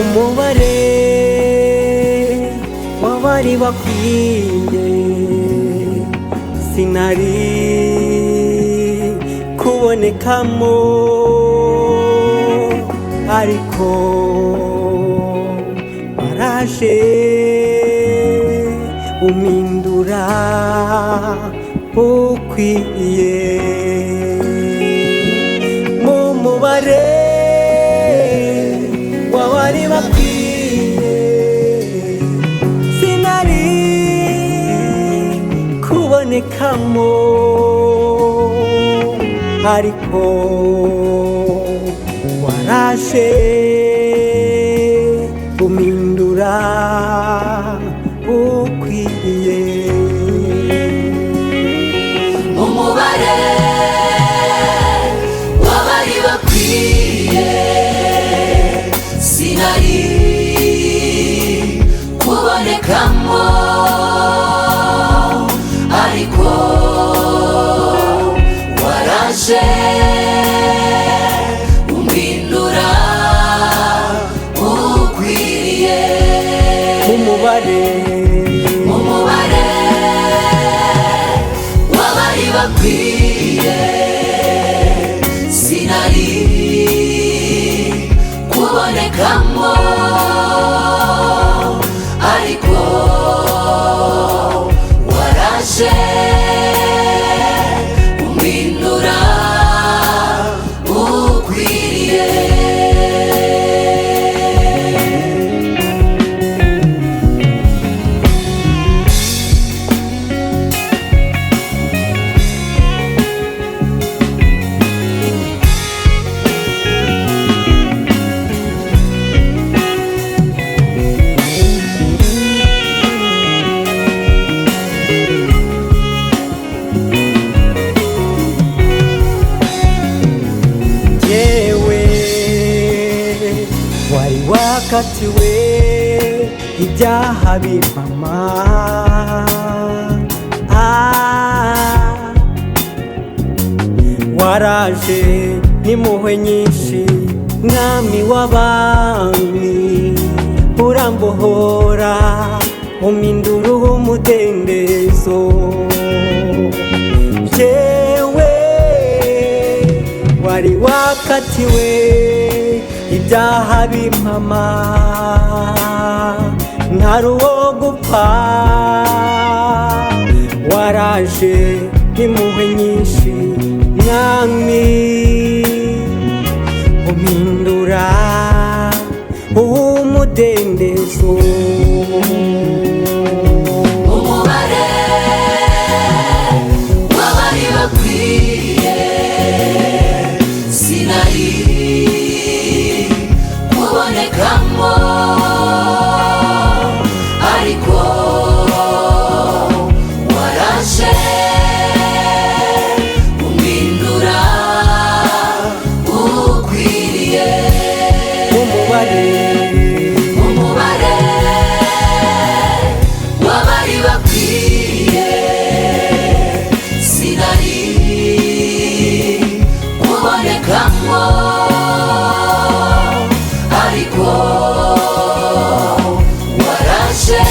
umubare w'abari bakwiye sinari kubonekamo, ariko waraje umpindura ukwiye. Mu mubare w'abari bakwiye sinari kubonekamo, ariko waraje umpindura ukwiye. umubare w'abari bakwiye sinari kubonekamo, ariko waraje umpindura ukwiriye. umubare w'abari bakwiye sinari kubonekamo, ariko waraje umpindura ukwiriye. wari wakatiwe ibyaha bivama, waraje n'impuhwe nyinshi mwami w'abami, urambohora umpindura umudendezo. Jewe wari wakatiwe ibyaha bimpama, ntari uwo gupfa, waraje n'impuhwe nyinshi mwami umpindura umudendezo. umubare w'abari bakwiye sinari kubonekamo, ariko waraje umpindura ukwiriye. umubare w'abari bakwiye sinari kubonekamo, ariko waraje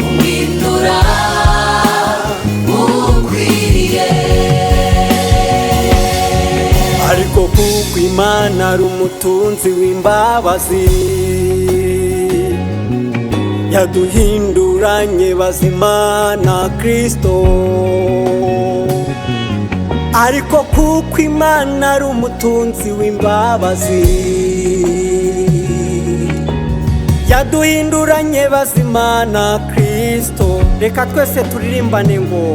umpindura ukwiriye. ariko kuko Imana ari umutunzi w'imbabazi, yaduhinduranye bazima na Kristo. ariko kuko Imana ari umutunzi w'imbabazi, yaduhinduranye bazima na Kristo. Reka twese turirimbane ngo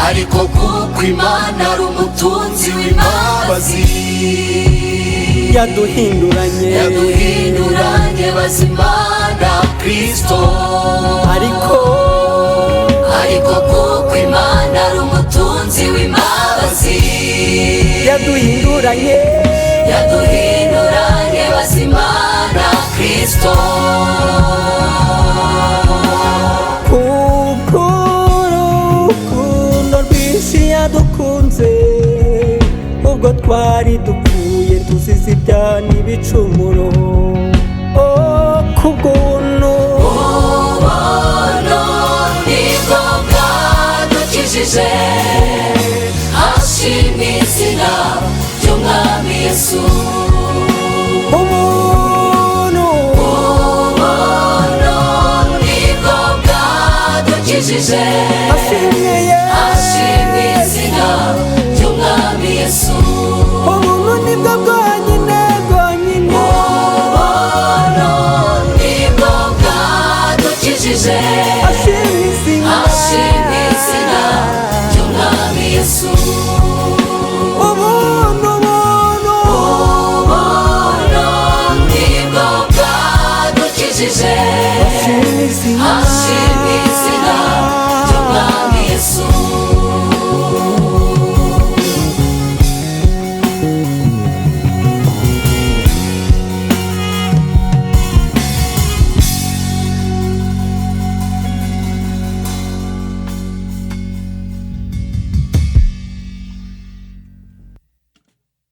ariko kuko Imana ari umutunzi w'imbabazi, yaduhinduranye bazima na Kristo. ariko kuko Imana ari umutunzi w'imbabazi, yaduhinduranye bazima na Kristo. kuko urukundo rwinshi yadukunze, ubwo twari dupfuye yadusize ibyaha n'ibicumuro. Oh, kubw'ubuntu ubuntu nibwo bwadukijije, hashimwe izina ry'umwami Yesu. ubuntu ubuntu nibwo bwadukijije,